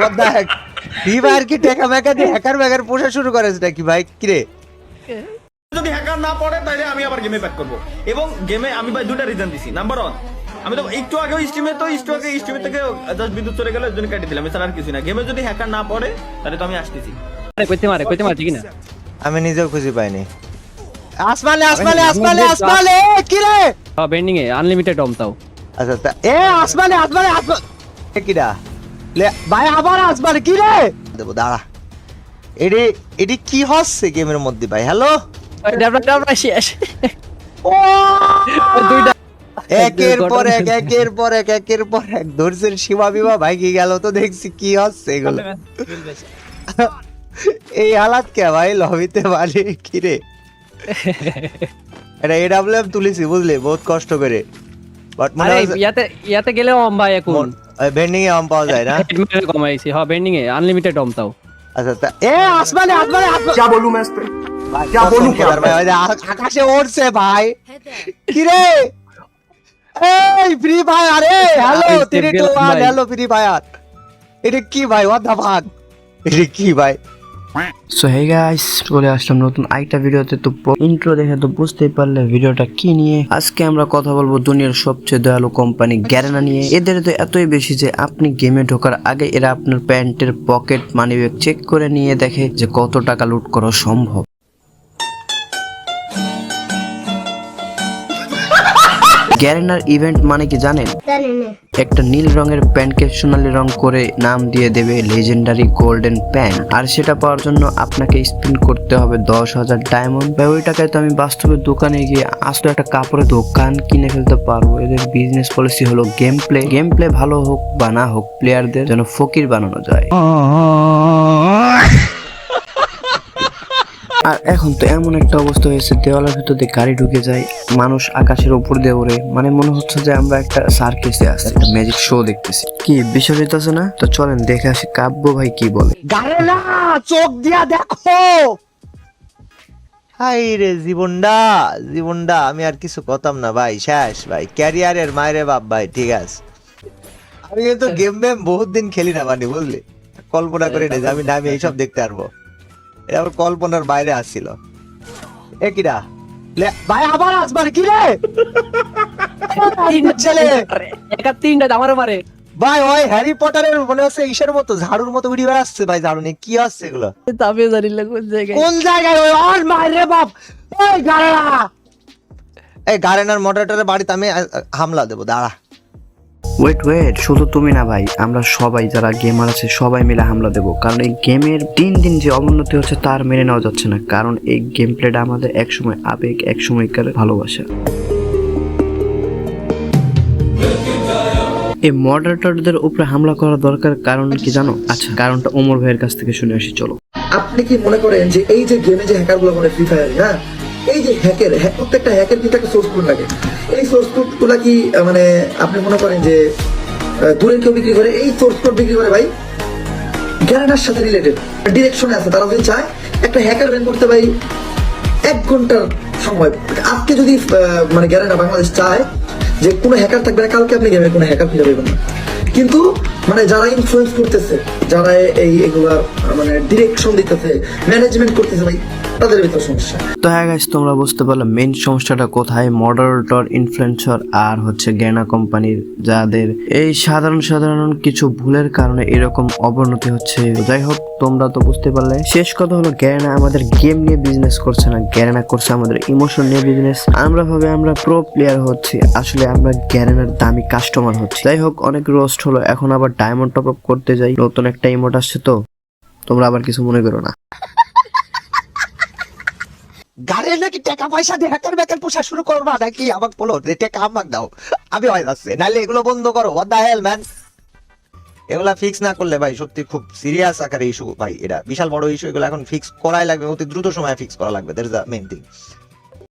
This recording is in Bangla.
What the heck? Free fire কি টেকা মেকা দিয়ে হ্যাকার ম্যাকার পোষা শুরু করেছে নাকি ভাই? কিরে যদি হ্যাকার না পড়ে তাহলে আমি আবার গেমে ব্যাক করব এবং গেমে আমি ভাই দুটো রিজন দিছি। নাম্বার 1, আমি তো একটু আগে স্ট্রিমে থেকে জাস্ট বিদ্যুৎ চলে গেল, এর জন্য কেটে দিলাম, এছাড়া আর কিছু না। গেমে যদি হ্যাকার না পড়ে তাহলে তো আমি আসতেছি। কইতে মারে ঠিক না? আমি নিজেও খুঁজে পাইনি। আসমানে কি রে? হ্যাঁ বেন্ডিং এ আনলিমিটেড অম তাও। আচ্ছা আসমানে কিরা লে ভাই আবার আসমানে কি রে? দেব দাঁড়া। এডি কি হচ্ছে গেমের মধ্যে ভাই? হ্যালো ডেভেলপার শেষ। ও দুইটা একের পর এক ধৈর্যের সীমা বিমা ভাই কি গেল তো দেখছি কি হচ্ছে এগুলো। এই হালাত কে ভাই লবিতে বালি কি রে? এটা এডব্লিউএম তুলিছি বুঝলি বহুত কষ্ট করে, বাট মনে আরে হয় ইয়াতে গেলে অম ভাই এখন বেন্ডিং এ আম পাওয়া যায় না। হেডমেট কমাইছি। হ্যাঁ বেন্ডিং এ আনলিমিটেড অম তাও। আচ্ছা আসমানে क्या बोलूं मैं इस पे? क्या बोलूं ভাই? আকাশে উড়ছে ভাই কি রে? এই ফ্রি ফায়ার রে হ্যালো 3 2 1 হ্যালো ফ্রি ফায়ার। এটা কি ভাই? হোয়াট দা ফাক? এটা কি ভাই? সো হে গাইস, চলে আসলাম নতুন আরেকটা ভিডিওতে। তো ইন্ট্রো দেখে তো বুঝতেই পারলে ভিডিওটা কি নিয়ে। আজকে আমরা কথা বলবো দুনিয়ার সবচেয়ে দয়ালু কোম্পানি গ্যারেনা নিয়ে। এদের তো এতই বেশি যে আপনি গেমে ঢোকার আগে এরা আপনার প্যান্টের পকেট মানিব্যাগ চেক করে নিয়ে দেখে যে কত টাকা লুট করা সম্ভব। গ্যারেনার ইভেন্ট মানে কি জানেন? একটা নীল রঙের প্যান্টকে সোনালী রং করে নাম দিয়ে দেবে লেজেন্ডারি গোল্ডেন প্যান্ট। আর সেটা পাওয়ার জন্য আপনাকে স্পিন করতে হবে 10,000 ডায়মন্ড। ভাই ওই টাকায় তো আমি বাস্তবে দোকানে গিয়ে আসলে একটা কাপড়ের দোকান কিনে ফেলতে পারবো। এদের বিজনেস পলিসি হলো গেম প্লে ভালো হোক বা না হোক, প্লেয়ারদের যেন ফকির বানানো যায়। আর এখন তো এমন একটা অবস্থা হয়েছে, দেওয়ালের ভিতর দিয়ে গাড়ি ঢুকে যায়, মানুষ আকাশের উপর দিয়ে ওড়ে, মানে মনে হচ্ছে যে আমরা একটা সার্কাসে আছি, একটা ম্যাজিক শো দেখতেছি। কি বিষয় হইতাছে না? তো চলেন দেখে আসি কাব্য ভাই কি বলে। গারেলা চোখ দিয়া দেখো। হাই রে জীবনটা আমি আর কিছু কথাম না ভাই, শেষ ভাই ক্যারিয়ারের মায়েরে বাপ ভাই। ঠিক আছে, আমি কিন্তু গেম বহুত দিন খেলি না মানে বুঝলি, কল্পনা করি না যে আমি এইসব দেখতে পারবো। এটা আমার কল্পনার বাইরে আসছিল। এ কিরা ভাই আবার আসবার কি রে? ছেলে একা তিনটা আমারও মারে ভাই ওই হ্যারি পটারের মনে হচ্ছে ইসের মতো ঝাড়ুর মতো ভিডিও আসছে ভাই। ঝাড়ু নিয়ে কি আসছে এগুলো? তবে জানি না কোন জায়গায় কোন জায়গায় ওই আর মাইরে বাপ। এই গারেনা, এই গারেনার মডারেটরের বাড়িতে আমি হামলা দেবো, দাঁড়া। ওয়েট, শুধু তুমি না ভাই, আমরা সবাই যারা গেমার আছে সবাই মিলে হামলা দেবো। কারণ এই গেমের দিন যে অবনতি হচ্ছে তার মেনে নেওয়া যাচ্ছে না। কারণ এই গেম প্লেটা আমাদের একসময় আবেগ, একসময়কার ভালোবাসা। এই মডারেটরদের উপরে হামলা করা দরকার কারণ কি জানো? আচ্ছা, কারণটা ওমর ভাইয়ের কাছ থেকে শুনে আসি, চলো। আপনি কি মনে করেন যে এই যে গেমে যে হ্যাকার গুলো করে ফ্রি ফায়ার, হ্যাঁ, এই যে প্রত্যেকটা হ্যাকের কিন্তু একটা সোর্স কোড লাগে। এই সোর্স কোড গুলা কি মানে আপনি মনে করেন যে দূরের কেউ বিক্রি করে? এই সোর্স কোড বিক্রি করে ভাই গ্যারেনার সাথে রিলেটেড ডিরেকশনে আছে। তারা যদি চায় একটা হ্যাকার ব্যান করতে ভাই 1 ঘন্টার সময়। আজকে যদি মানে গ্যারেনা বাংলাদেশ চায় যে কোনো হ্যাকার থাকবে না, কালকে আপনি গেমে কোনো হ্যাকার খুঁজে পাবেন না। কিন্তু মানে যারা ইনফ্লুয়েন্স করতেছে, যারা এগুলা মানে ডিরেকশন দিতেছে, ম্যানেজমেন্ট করতেছে ভাই, তাদের ভিতর সমস্যা। তো হ্যাঁ গাইস, তোমরা বুঝতে পারলে মেইন সমস্যাটা কোথায়। মডারেটর, ইনফ্লুয়েন্সার আর হচ্ছে গ্যারেনা কোম্পানির যাদের এই সাধারণ কিছু ভুলের কারণে এরকম অবনতি হচ্ছে। যাই হোক, তোমরা তো বুঝতে পারলে। শেষ কথা হলো গ্যারেনা আমাদের গেম নিয়ে বিজনেস করছে না, গ্যারেনা করছে আমাদের ইমোশন নিয়ে বিজনেস। আমরা প্রো প্লেয়ার হচ্ছি, আসলে আমরা গ্যারেনার দামি কাস্টমার হচ্ছি। যাই হোক, অনেক রোস্ট হলো, এখন আবার ডায়মন্ড টপ আপ করতে যাই। নতুন একটা ইমোট আসছে, তো তোমরা আবার কিছু মনে করো না। গাড়ির নাকি টাকা পয়সা দিয়ে হ্যাকার ব্যাকার পোষা শুরু করবা নাকি? আমাকে বলো যে টাকা আমাকে দাও, আমি হয়ে যাচ্ছে, নাহলে এগুলো বন্ধ করো। What the hell man? এগুলা ফিক্স না করলে ভাই সত্যি খুব সিরিয়াস আকারে ইস্যু ভাই, এটা বিশাল বড় ইস্যু। এগুলো এখন ফিক্স করাই লাগবে, অতি দ্রুত সময়ে ফিক্স করা লাগবে। That is the main thing.